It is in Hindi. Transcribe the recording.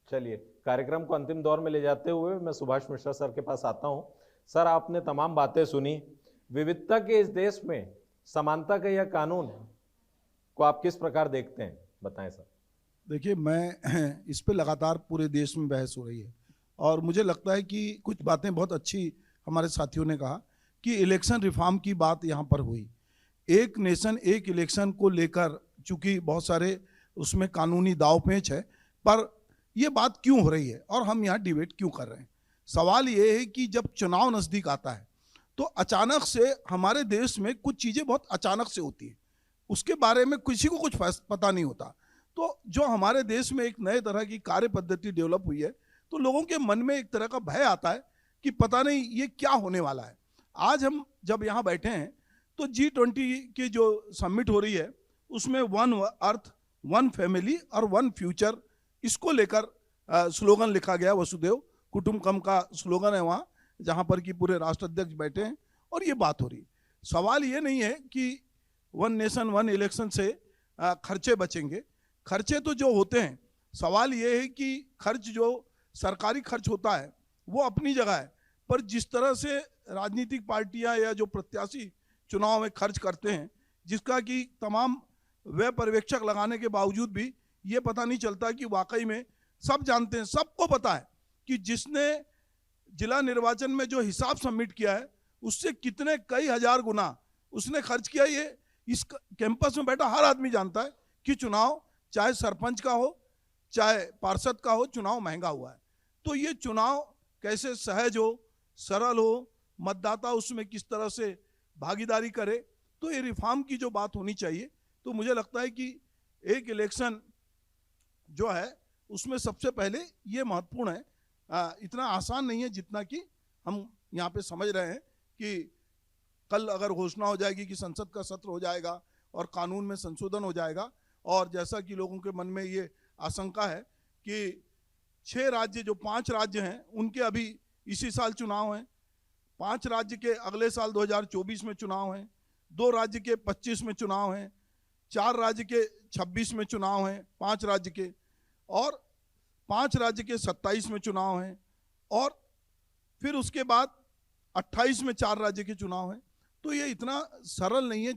चलिए, कार्यक्रम को अंतिम दौर में ले जाते हुए मैं सुभाष मिश्रा सर के पास आता हूं। सर, आपने तमाम बातें सुनी। विविधता के इस देश में समानता का यह कानून को आप किस प्रकार देखते हैं, बताएं सर। देखिए, मैं इस पे लगातार पूरे देश में बहस हो रही है और मुझे लगता है कि कुछ बातें बहुत अच्छी हमारे साथियों ने कहा कि इलेक्शन रिफॉर्म की बात यहाँ पर हुई। एक नेशन एक इलेक्शन को लेकर चूंकि बहुत सारे उसमें कानूनी दाव पेच है, पर ये बात क्यों हो रही है और हम यहाँ डिबेट क्यों कर रहे हैं। सवाल ये है कि जब चुनाव नज़दीक आता है तो अचानक से हमारे देश में कुछ चीज़ें बहुत अचानक से होती है, उसके बारे में किसी को कुछ पता नहीं होता। तो जो हमारे देश में एक नए तरह की कार्य पद्धति डेवलप हुई है, तो लोगों के मन में एक तरह का भय आता है कि पता नहीं ये क्या होने वाला है। आज हम जब यहाँ बैठे हैं तो G20 की जो समिट हो रही है उसमें वन अर्थ, वन फैमिली और वन फ्यूचर, इसको लेकर स्लोगन लिखा गया। वसुदेव कुटुंबकम का स्लोगन है वहाँ, जहाँ पर कि पूरे राष्ट्राध्यक्ष बैठे हैं और ये बात हो रही है। सवाल ये नहीं है कि वन नेशन वन इलेक्शन से खर्चे बचेंगे। खर्चे तो जो होते हैं, सवाल ये है कि खर्च जो सरकारी खर्च होता है वो अपनी जगह है, पर जिस तरह से राजनीतिक पार्टियां या जो प्रत्याशी चुनाव में खर्च करते हैं, जिसका कि तमाम व्यय पर्यवेक्षक लगाने के बावजूद भी ये पता नहीं चलता कि वाकई में सब जानते हैं, सबको पता है कि जिसने जिला निर्वाचन में जो हिसाब सबमिट किया है उससे कितने कई हजार गुना उसने खर्च किया। ये इस कैंपस में बैठा हर आदमी जानता है कि चुनाव चाहे सरपंच का हो चाहे पार्षद का हो, चुनाव महंगा हुआ है। तो ये चुनाव कैसे सहज हो, सरल हो, मतदाता उसमें किस तरह से भागीदारी करे, तो ये रिफॉर्म की जो बात होनी चाहिए। तो मुझे लगता है कि एक इलेक्शन जो है उसमें सबसे पहले ये महत्वपूर्ण है। इतना आसान नहीं है जितना कि हम यहाँ पे समझ रहे हैं कि कल अगर घोषणा हो जाएगी कि संसद का सत्र हो जाएगा और कानून में संशोधन हो जाएगा, और जैसा कि लोगों के मन में ये आशंका है कि 6 राज्य, जो 5 राज्य हैं उनके अभी इसी साल चुनाव हैं, 5 राज्य के अगले साल 2024 में चुनाव हैं, 2 राज्य के 25 में चुनाव हैं, 4 राज्य के 26 में चुनाव हैं, 5 राज्य के, और 5 राज्य के 27 में चुनाव हैं, और फिर उसके बाद 28 में 4 राज्य के चुनाव हैं। तो ये इतना सरल नहीं है